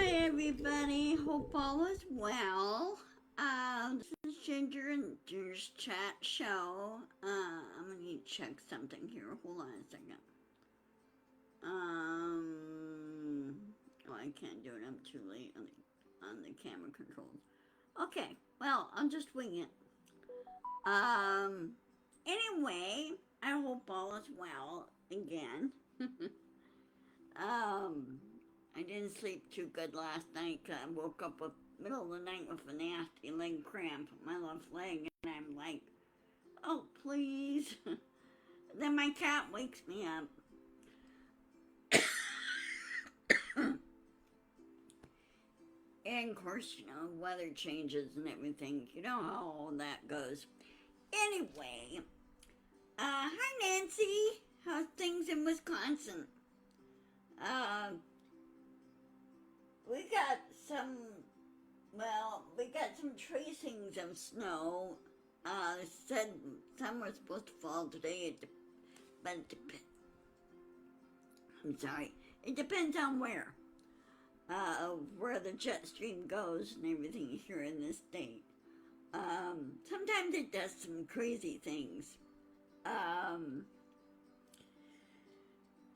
Hi everybody, hope all is well. This is Ginger and Ginger's chat show. I'm gonna need to check something here. Hold on a second. Oh, I can't do it. I'm too late on the camera controls. Okay, well, I'll just wing it. Anyway, I hope all is well again. um, I didn't sleep too good last night because I woke up with middle of the night with a nasty leg cramp in my left leg, and I'm like, oh please. Then my cat wakes me up. And of course, weather changes and everything. You know how all that goes. Anyway, hi Nancy. How's things in Wisconsin? Uh, we got some we got some tracings of snow. Said some were supposed to fall today, but I'm sorry. It depends on where the jet stream goes and everything here in this state. Sometimes it does some crazy things.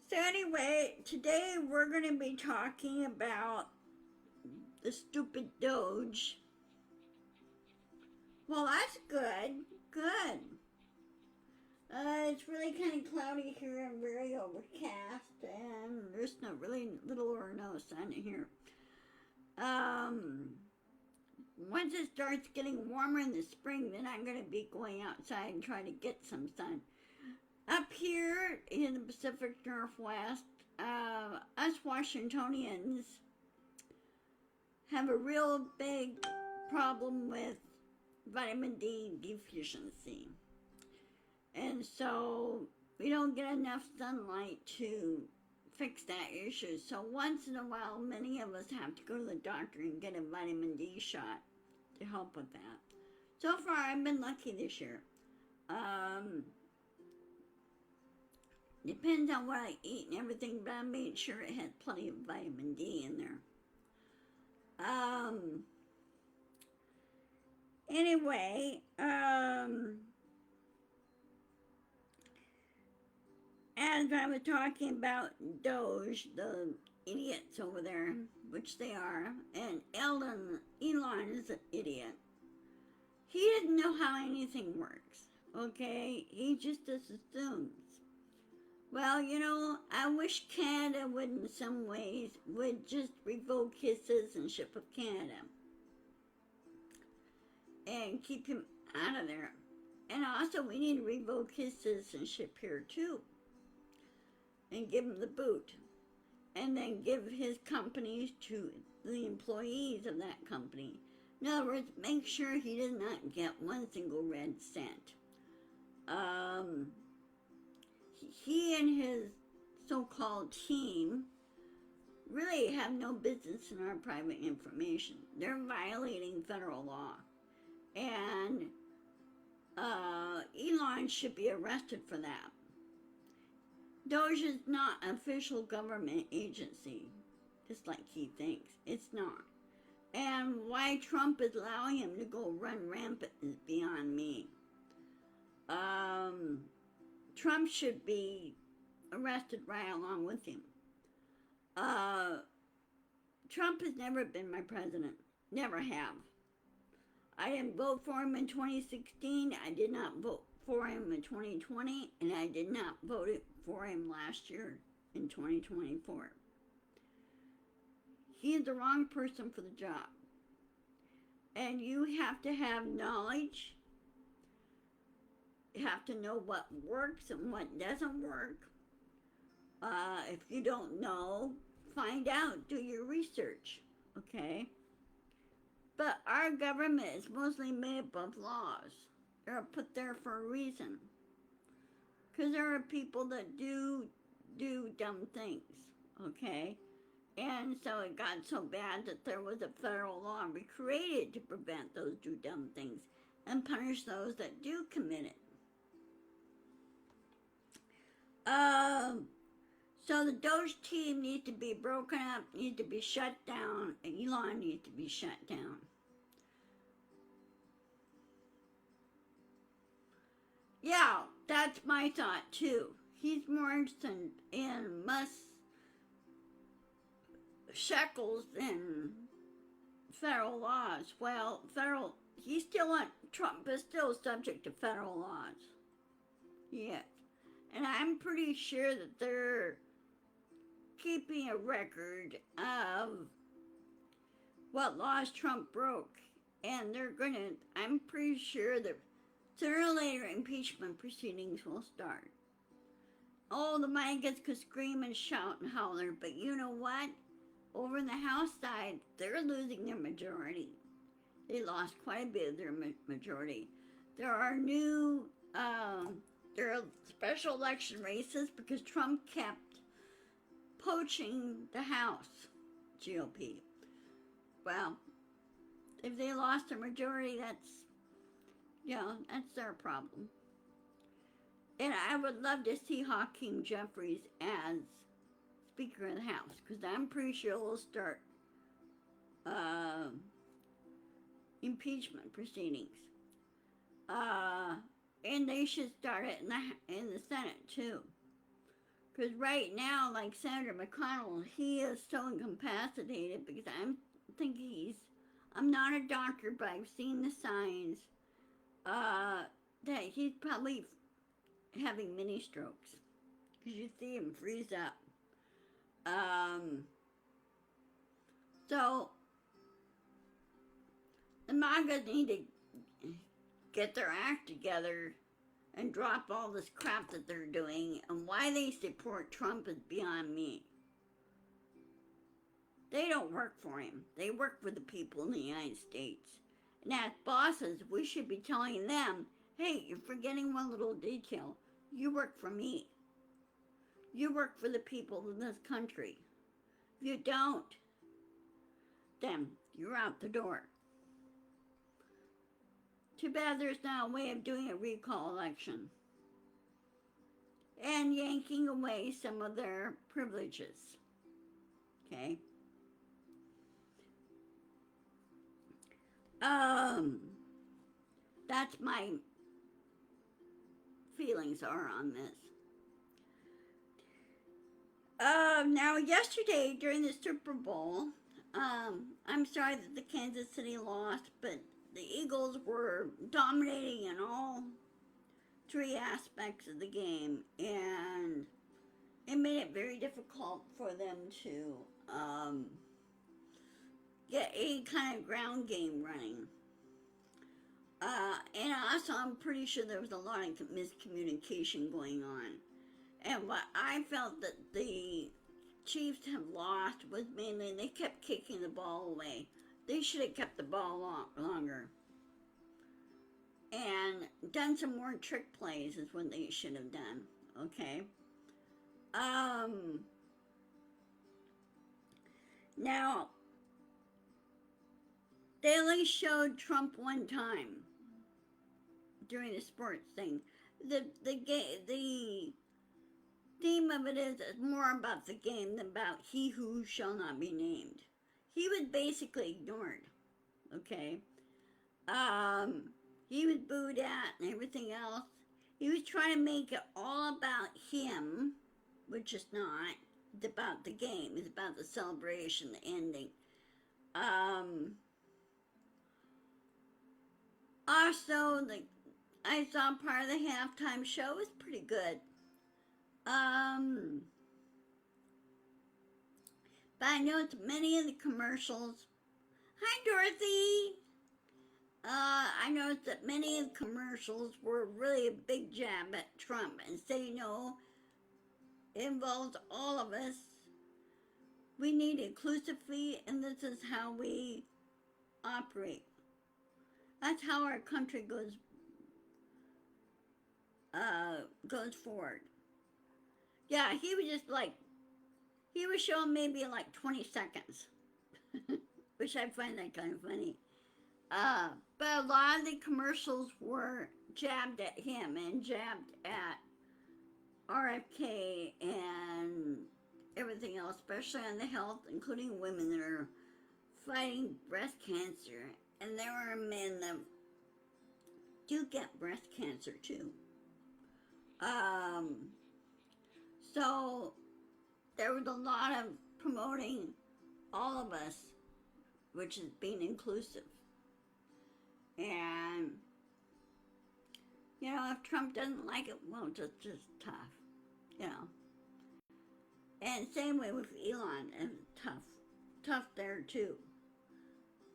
So anyway, today we're going to be talking about the stupid Doge. Well, that's good. Good. It's really kind of cloudy here and very overcast, and there's not really little or no sun here. Once it starts getting warmer in the spring, then I'm going to be going outside and trying to get some sun. Up here in the Pacific Northwest, us Washingtonians have a real big problem with vitamin D deficiency. And so we don't get enough sunlight to fix that issue. So once in a while, many of us have to go to the doctor and get a vitamin D shot to help with that. So far, I've been lucky this year. Depends on what I eat and everything, but I made sure it had plenty of vitamin D in there. Anyway, as I was talking about Doge, the idiots over there, which they are, and Elon is an idiot. He doesn't know how anything works, okay? He just assumes. Well, I wish Canada would, in some ways, would just revoke his citizenship of Canada and keep him out of there. And also, we need to revoke his citizenship here, too, and give him the boot. And then give his companies to the employees of that company. In other words, make sure he does not get one single red cent. He and his so-called team really have no business in our private information. They're violating federal law. And Elon should be arrested for that. Doge is not an official government agency, just like he thinks. It's not. And why Trump is allowing him to go run rampant is beyond me. Trump should be arrested right along with him. Trump has never been my president. Never have. I didn't vote for him in 2016. I did not vote for him in 2020. And I did not vote for him last year in 2024. He is the wrong person for the job. And you have to have knowledge. You have to know what works and what doesn't work. If you don't know, find out, do your research, okay? But our government is mostly made up of laws. They're put there for a reason. Because there are people that do dumb things, okay? And so it got so bad that there was a federal law created to prevent those do dumb things and punish those that do commit it. So the Doge team needs to be broken up, needs to be shut down, and Elon needs to be shut down. Yeah, that's my thought too. He's more interested in Musk's shekels than federal laws. Well, he's still on, Trump is still subject to federal laws. Yes. And I'm pretty sure that they're keeping a record of what laws Trump broke. And they're gonna, I'm pretty sure that sooner or later impeachment proceedings will start. Oh, the MAGAs could scream and shout and holler, but you know what? Over in the House side, they're losing their majority. They lost quite a bit of their majority. There are new, there are special election races because Trump kept poaching the House GOP. Well, if they lost their majority, that's their problem. And I would love to see Hakeem Jeffries as Speaker of the House, because I'm pretty sure we'll start impeachment proceedings. And they should start it in the Senate too. Because right now, like Senator McConnell, he is so incapacitated because I'm not a doctor, but I've seen the signs that he's probably having mini strokes. Because you see him freeze up. So the MAGAs need to get their act together and drop all this crap that they're doing. And why they support Trump is beyond me. They don't work for him. They work for the people in the United States. And as bosses, we should be telling them, hey, you're forgetting one little detail. You work for me. You work for the people in this country. If you don't, then you're out the door. Too bad there's now a way of doing a recall election and yanking away some of their privileges. Okay? That's my feelings are on this. Now yesterday during the Super Bowl, I'm sorry that the Kansas City lost, but the Eagles were dominating in all three aspects of the game, and it made it very difficult for them to get any kind of ground game running. And also, I'm pretty sure there was a lot of miscommunication going on. And what I felt that the Chiefs have lost was mainly they kept kicking the ball away. They should have kept the ball longer. And done some more trick plays is what they should have done. Okay? Now, they only showed Trump one time during the sports thing. The theme of it is more about the game than about he who shall not be named. He was basically ignored. Okay? He was booed at and everything else. He was trying to make it all about him, which is not. It's about the game. It's about the celebration, the ending. Also, I saw part of the halftime show. It was pretty good. But I noticed many of the commercials. Hi, Dorothy. I noticed that many of the commercials were really a big jab at Trump and say, no, it involves all of us. We need inclusivity, and this is how we operate. That's how our country goes forward. Yeah, he was just he was showing maybe 20 seconds, which I find that kind of funny. But a lot of the commercials were jabbed at him and jabbed at RFK and everything else, especially on the health, including women that are fighting breast cancer. And there are men that do get breast cancer too. Um, so there was a lot of promoting all of us, which is being inclusive. And, you know, if Trump doesn't like it, well, just tough, you know. And same way with Elon, and tough there too.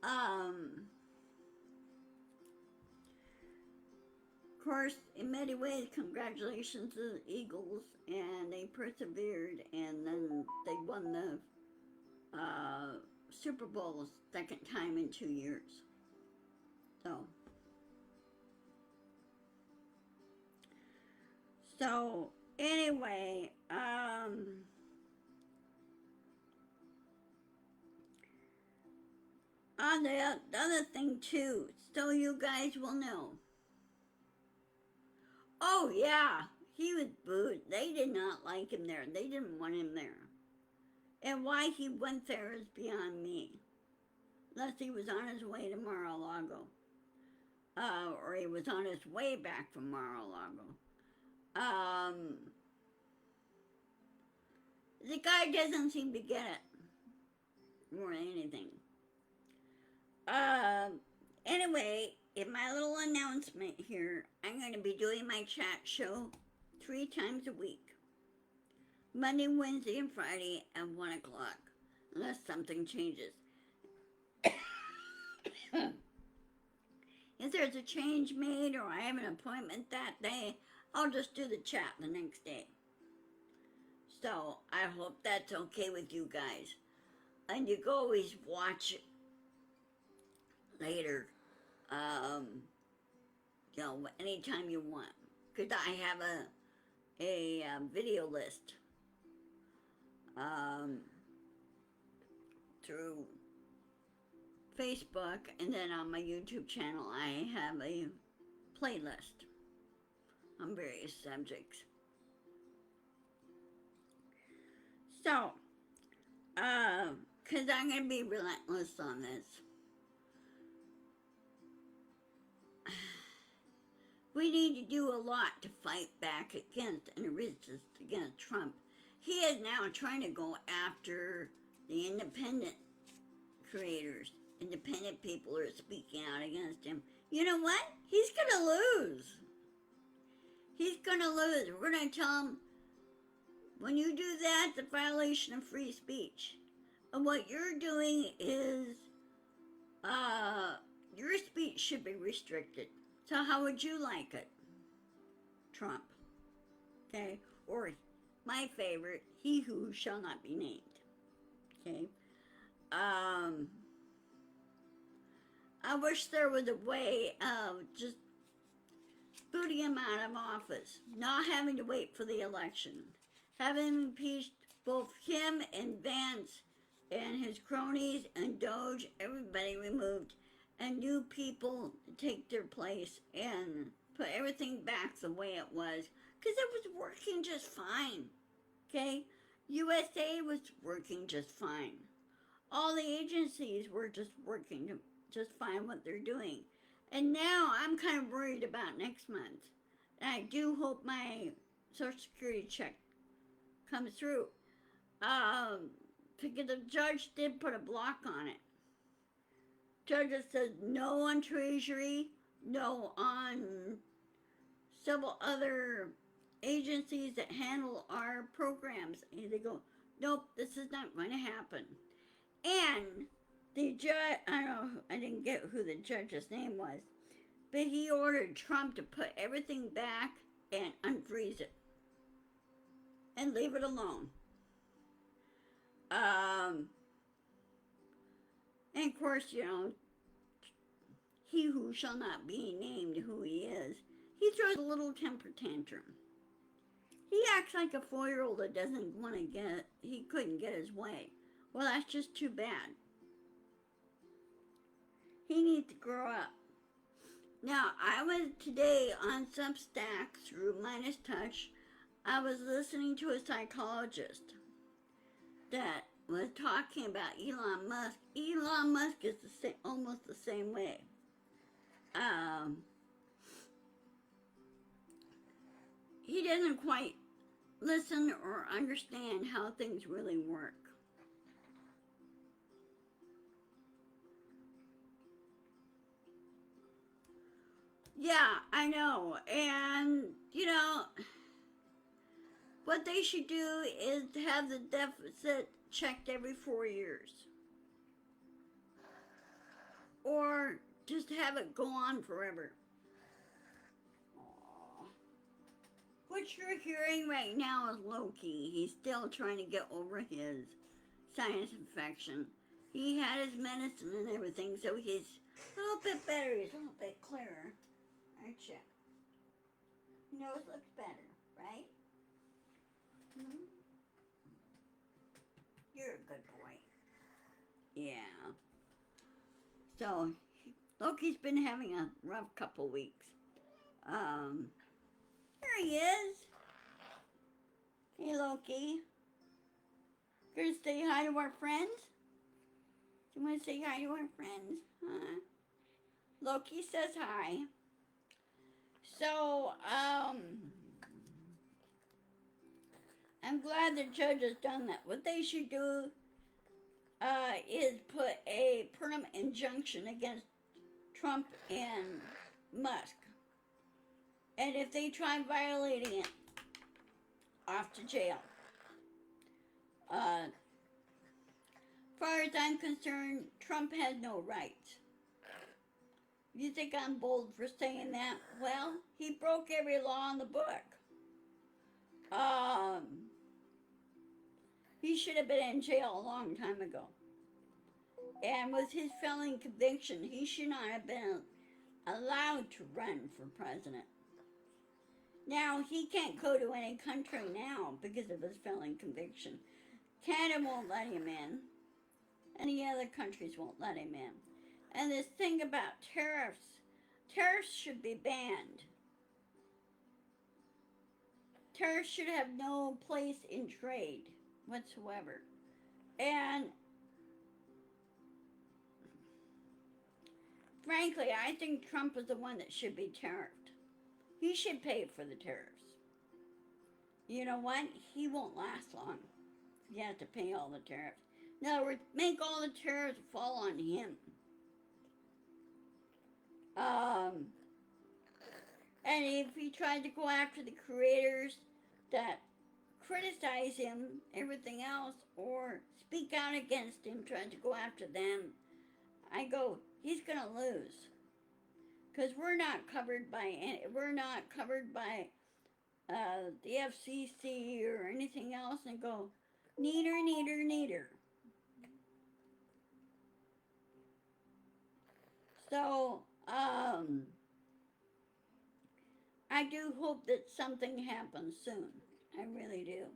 Of course, in many ways, congratulations to the Eagles, and they persevered, and then they won the Super Bowl second time in 2 years. So anyway, on the other thing too, so you guys will know. Oh yeah, he was booed. They did not like him there. They didn't want him there. And why he went there is beyond me. Unless he was on his way to Mar-a-Lago. Or he was on his way back from Mar-a-Lago. The guy doesn't seem to get it more than anything. Anyway, in my little announcement here, I'm going to be doing my chat show 3 times a week. Monday, Wednesday, and Friday at 1 o'clock, unless something changes. If there's a change made or I have an appointment that day, I'll just do the chat the next day. So I hope that's okay with you guys. And you can always watch it later, you know, anytime you want. Because I have a video list through Facebook, and then on my YouTube channel I have a playlist on various subjects. So, because I'm going to be relentless on this. We need to do a lot to fight back against and resist against Trump. He is now trying to go after the independent creators. Independent people are speaking out against him. You know what? He's going to lose. He's going to lose. We're going to tell him, when you do that, it's a violation of free speech. And what you're doing is, your speech should be restricted. So how would you like it? Trump. Okay? Or my favorite, he who shall not be named. Okay? I wish there was a way of just booting him out of office, not having to wait for the election, having impeached both him and Vance and his cronies and Doge, everybody removed, and new people to take their place and put everything back the way it was, because it was working just fine. Okay? USA was working just fine. All the agencies were just working just fine what they're doing. And now I'm kind of worried about next month. And I do hope my Social Security check comes through. Because the judge did put a block on it. Judge says no on Treasury, no on several other agencies that handle our programs. And they go, nope, this is not going to happen. And the judge, I didn't get who the judge's name was, but he ordered Trump to put everything back and unfreeze it and leave it alone. And of course, you know, he who shall not be named who he is, he throws a little temper tantrum. He acts like a 4-year-old that doesn't want to he couldn't get his way. Well, that's just too bad. He needs to grow up. Now, I was today on Substack through Minus Touch. I was listening to a psychologist that was talking about Elon Musk. Elon Musk is almost the same way. Um, he doesn't quite listen or understand how things really work. Yeah, I know. And, what they should do is have the deficit checked every 4 years. Or just have it go on forever. What you're hearing right now is Loki. He's still trying to get over his sinus infection. He had his medicine and everything, so he's a little bit better. He's a little bit clearer. Aren't you? Nose looks better, right? Mm-hmm. You're a good boy. Yeah. So, Loki's been having a rough couple weeks. Here he is. Hey, Loki. Gonna say hi to our friends? Do you want to say hi to our friends? Huh? Loki says hi. So, I'm glad the judge has done that. What they should do is put a permanent injunction against Trump and Musk. And if they try violating it, off to jail. As far as I'm concerned, Trump has no rights. You think I'm bold for saying that? Well, he broke every law in the book. He should have been in jail a long time ago. And with his felony conviction, he should not have been allowed to run for president. Now, he can't go to any country now because of his felony conviction. Canada won't let him in. Any other countries won't let him in. And this thing about tariffs should be banned. Tariffs should have no place in trade whatsoever. And frankly, I think Trump is the one that should be tariffed. He should pay for the tariffs. You know what? He won't last long. You have to pay all the tariffs. In other words, make all the tariffs fall on him. And if he tried to go after the creators that criticize him, everything else, or speak out against him, trying to go after them, I go, he's gonna lose. Because we're not covered by the FCC or anything else, and go, neater. So, I do hope that something happens soon. I really do.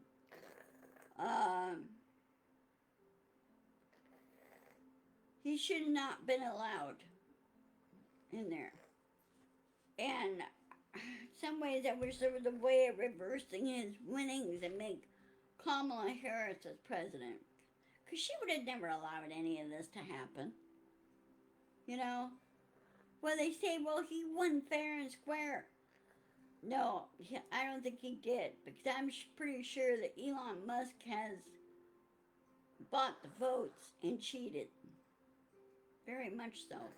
He should not been allowed in there. And some ways I wish there was a way of reversing his winnings and make Kamala Harris as president. Because she would have never allowed any of this to happen. You know? Well, they say, well, he won fair and square. No, I don't think he did. Because I'm pretty sure that Elon Musk has bought the votes and cheated. Very much so.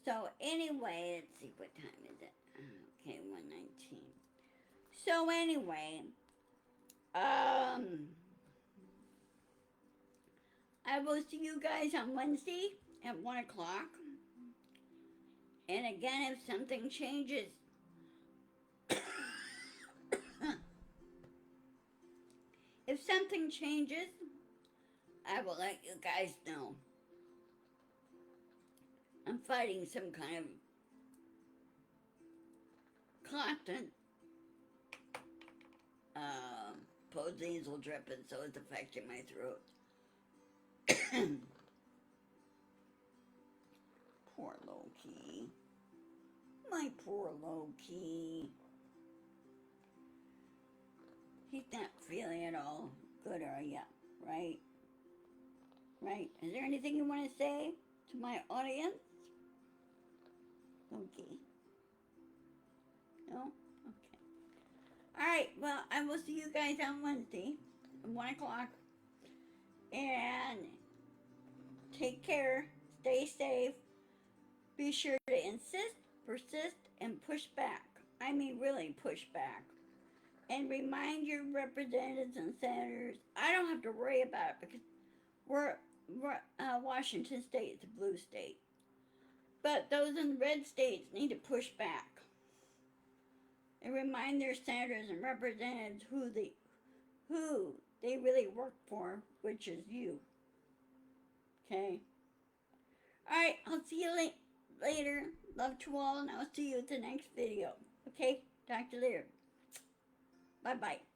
So anyway, let's see, what time is it? Okay, 1:19. So anyway, I will see you guys on Wednesday at 1 o'clock. And again, if something changes, I will let you guys know. I'm fighting some kind of constant nasal dripping, so it's affecting my throat. Poor Loki. My poor Loki. He's not feeling at all good are you? Right? Right? Is there anything you want to say to my audience? Okay. No? Okay. Alright, well, I will see you guys on Wednesday at 1 o'clock. And take care. Stay safe. Be sure to insist, persist, and push back. I mean, really push back. And remind your representatives and senators, I don't have to worry about it because we're Washington State is a blue state. But those in the red states need to push back and remind their senators and representatives who they really work for, which is you. Okay? Alright, I'll see you later. Love to all, and I'll see you at the next video. Okay? Talk to you later. Bye-bye.